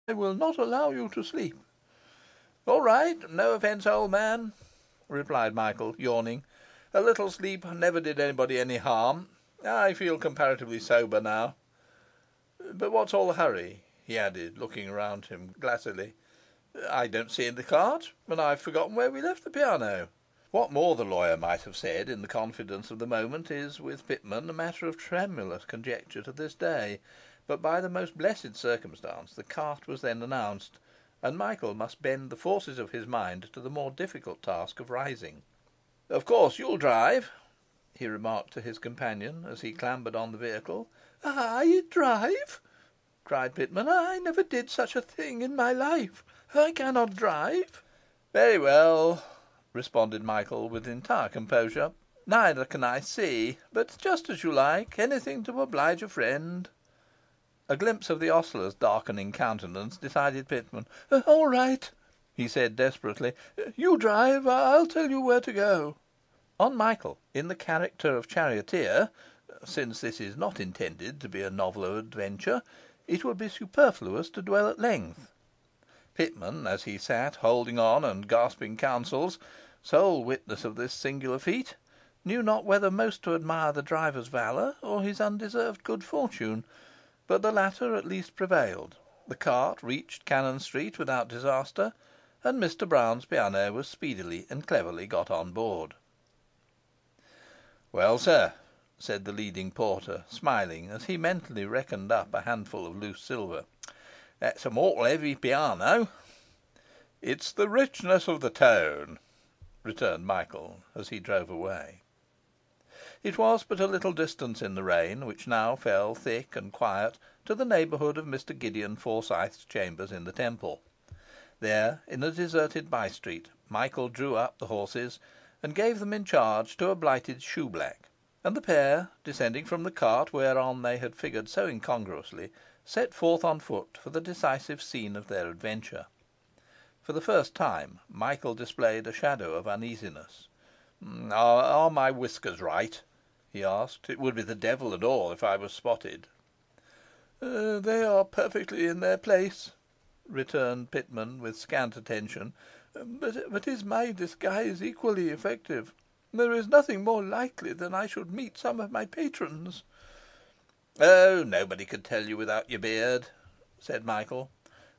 I will not allow you to sleep." "All right, no offence, old man," replied Michael, yawning. "A little sleep never did anybody any harm. I feel comparatively sober now. But what's all the hurry?" he added, looking round him glassily. "I don't see the cart, and I've forgotten where we left the piano." What more the lawyer might have said in the confidence of the moment is, with Pitman, a matter of tremulous conjecture to this day; but by the most blessed circumstance the cart was then announced, and Michael must bend the forces of his mind to the more difficult task of rising. "Of course you'll drive," he remarked to his companion, as he clambered on the vehicle. "I drive!" cried Pitman. "I never did such a thing in my life. I cannot drive." "Very well," responded Michael, with entire composure. "Neither can I see. But just as you like. Anything to oblige a friend." A glimpse of the ostler's darkening countenance decided Pitman. "All right," he said desperately. "you drive. I'll tell you where to go." On Michael, in the character of charioteer since this is not intended to be a novel of adventure, it would be superfluous to dwell at length. Pitman, as he sat holding on and gasping counsels, sole witness of this singular feat, knew not whether most to admire the driver's valour or his undeserved good fortune; but the latter at least prevailed. The cart reached Cannon Street without disaster, and Mr Brown's piano was speedily and cleverly got on board. "Well, sir," said the leading porter, smiling, as he mentally reckoned up a handful of loose silver, "that's a mortal heavy piano." "It's the richness of the tone," returned Michael, as he drove away. It was but a little distance in the rain, which now fell thick and quiet, to the neighbourhood of Mr Gideon Forsyth's chambers in the Temple. There, in a deserted by street, Michael drew up the horses, and gave them in charge to a blighted shoeblack; and the pair, descending from the cart whereon they had figured so incongruously, set forth on foot for the decisive scene of their adventure. For the first time, Michael displayed a shadow of uneasiness. "Are my whiskers right?" he asked. "It would be the devil and all if I was spotted." "They are perfectly in their place," returned Pitman, with scant attention. But is my disguise equally effective? There is nothing more likely than I should meet some of my patrons." "Oh, nobody could tell you without your beard," said Michael.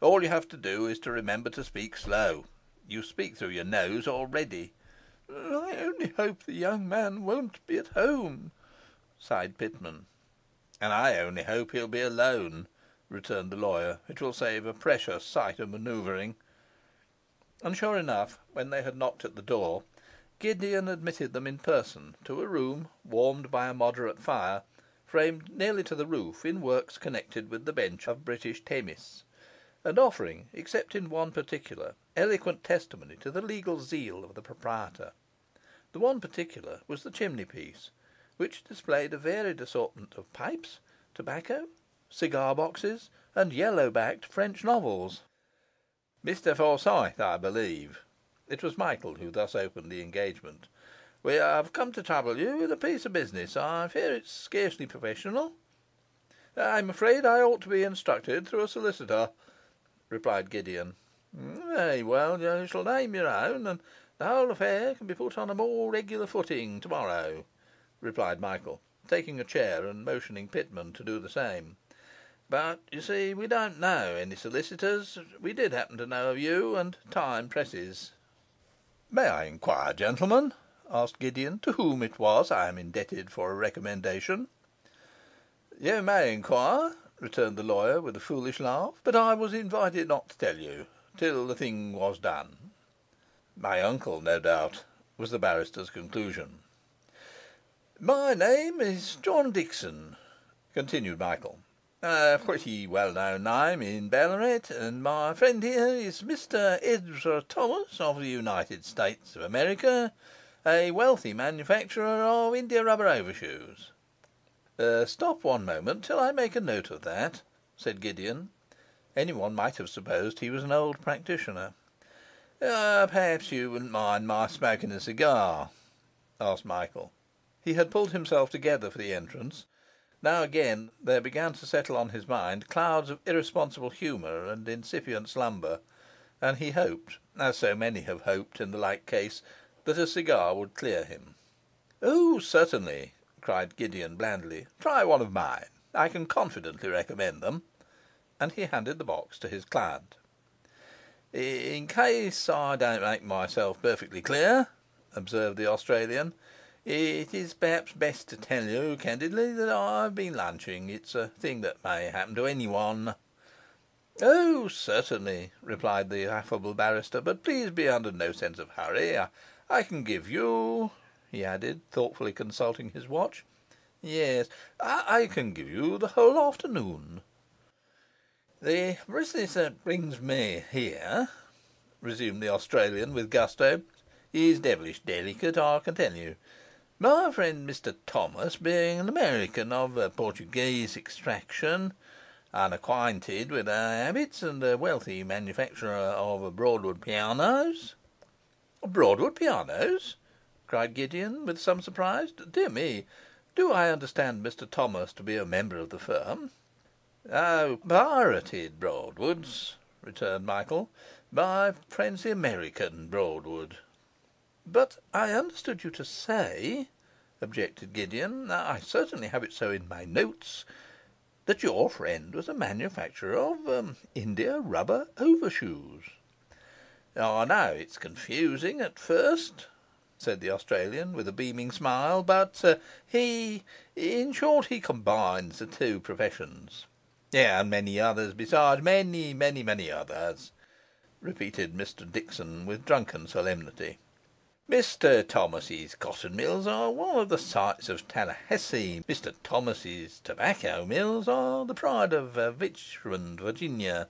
"All you have to do is to remember to speak slow. You speak through your nose already." "I only hope the young man won't be at home," sighed Pitman. "And I only hope he'll be alone," returned the lawyer. "It will save a precious sight of manoeuvring." And sure enough, when they had knocked at the door, Gideon admitted them in person to a room warmed by a moderate fire, framed nearly to the roof in works connected with the bench of British Themis, and offering, except in one particular, eloquent testimony to the legal zeal of the proprietor. The one particular was the chimney piece, which displayed a varied assortment of pipes, tobacco, cigar boxes, and yellow backed French novels. "Mr Forsyth, I believe." It was Michael who thus opened the engagement. "We have come to trouble you with a piece of business. I fear it's scarcely professional." "I'm afraid I ought to be instructed through a solicitor," replied Gideon. "Very well, you shall name your own, and the whole affair can be put on a more regular footing to morrow," replied Michael, taking a chair and motioning Pitman to do the same. "But, you see, we don't know any solicitors. We did happen to know of you, and time presses." "May I inquire, gentlemen," asked Gideon, "to whom it was I am indebted for a recommendation?" "You may inquire," returned the lawyer, with a foolish laugh; "but I was invited not to tell you till the thing was done." "My uncle, no doubt," was the barrister's conclusion. "My name is John Dickson," continued Michael. "A pretty well known name in Ballarat, and my friend here is Mr Ezra Thomas, of the United States of America, a wealthy manufacturer of india rubber overshoes." "Stop one moment till I make a note of that," said Gideon. Any one might have supposed he was an old practitioner. "Perhaps you wouldn't mind my smoking a cigar?" asked Michael. He had pulled himself together for the entrance. Now again there began to settle on his mind clouds of irresponsible humour and incipient slumber, and he hoped, as so many have hoped in the like case, that a cigar would clear him. "Oh, certainly," cried Gideon blandly. "Try one of mine. I can confidently recommend them." And he handed the box to his client. "In case I don't make myself perfectly clear," observed the Australian, "it is perhaps best to tell you candidly that I've been lunching. It's a thing that may happen to any one." "Oh, certainly," replied the affable barrister. "But please be under no sense of hurry. I can give you," he added, thoughtfully consulting his watch, "yes, I can give you the whole afternoon." "The business that brings me here," resumed the Australian with gusto, "is devilish delicate, I can tell you. My friend Mr Thomas, being an American of Portuguese extraction, unacquainted with our habits, and a wealthy manufacturer of Broadwood pianos." "Broadwood pianos?" cried Gideon, with some surprise. "Dear me, do I understand Mr Thomas to be a member of the firm?" "Oh, pirated Broadwoods," returned Michael. "My friend's the American Broadwood." "But I understood you to say," objected Gideon, "I certainly have it so in my notes, that your friend was a manufacturer of India rubber overshoes." "I know it's confusing at first," said the Australian, with a beaming smile, "but in short, he combines the two professions." "And many others besides, many others," repeated Mr Dickson with drunken solemnity. "Mr Thomas's cotton mills are one of the sights of Tallahassee. Mr Thomas's tobacco mills are the pride of Richmond, Virginia.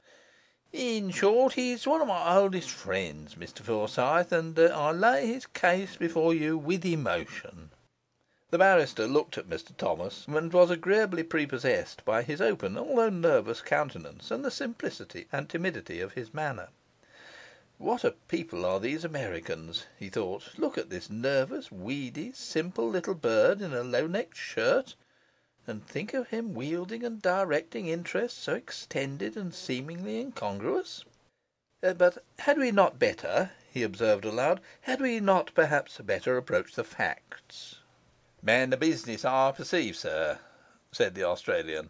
In short, he's one of my oldest friends, Mr Forsyth, and I lay his case before you with emotion." The barrister looked at Mr Thomas, and was agreeably prepossessed by his open, although nervous countenance, and the simplicity and timidity of his manner. What a people are these Americans, he thought. Look at this nervous, weedy, simple little bird in a low-necked shirt, and think of him wielding and directing interests so extended and seemingly incongruous. "But had we not better," he observed aloud, "had we not perhaps better approach the facts?" "Man of business, I perceive, sir," said the Australian.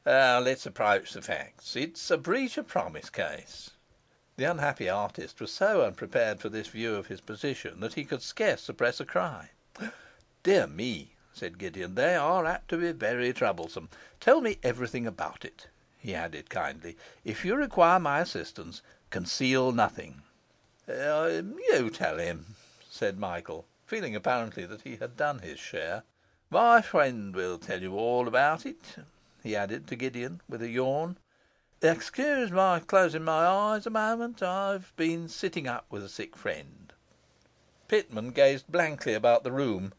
"Let's approach the facts. It's a breach of promise case." The unhappy artist was so unprepared for this view of his position that he could scarce suppress a cry. "Dear me," said Gideon, "they are apt to be very troublesome. Tell me everything about it," he added kindly. "If you require my assistance, conceal nothing." "You tell him," said Michael, feeling apparently that he had done his share. "My friend will tell you all about it," he added to Gideon, with a yawn. "Excuse my closing my eyes a moment. I've been sitting up with a sick friend." Pitman gazed blankly about the room.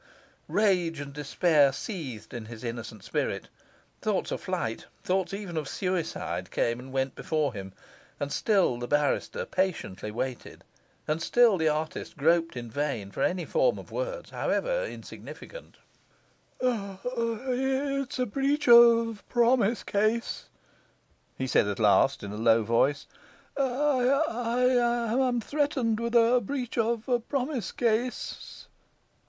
Rage and despair seethed in his innocent spirit. Thoughts of flight, thoughts even of suicide, came and went before him, and still the barrister patiently waited, and still the artist groped in vain for any form of words, however insignificant. "It's a breach of promise case," he said at last in a low voice. I am threatened with a breach of promise case."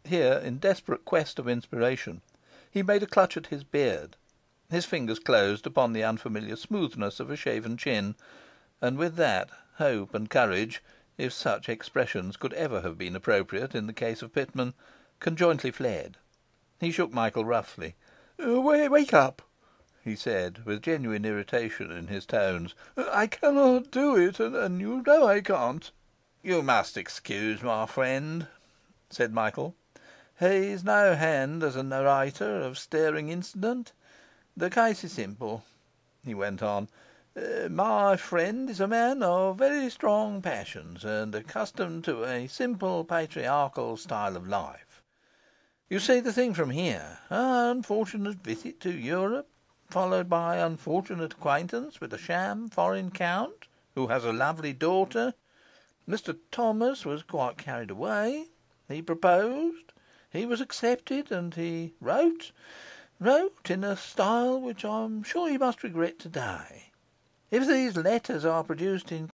Here, in desperate quest of inspiration, he made a clutch at his beard. His fingers closed upon the unfamiliar smoothness of a shaven chin, and with that, hope and courage, if such expressions could ever have been appropriate in the case of Pitman, conjointly fled. He shook Michael roughly. "Wake up," he said, with genuine irritation in his tones. "I cannot do it, and you know I can't." "You must excuse my friend," said Michael. "He's no hand as a narrator of stirring incident. The case is simple," he went on. "My friend is a man of very strong passions, and accustomed to a simple patriarchal style of life. You see the thing from here. Unfortunate visit to Europe, followed by unfortunate acquaintance with a sham foreign count, who has a lovely daughter. Mr Thomas was quite carried away. He proposed. He was accepted, and he wrote. wrote in a style which I am sure he must regret to day. If these letters are produced in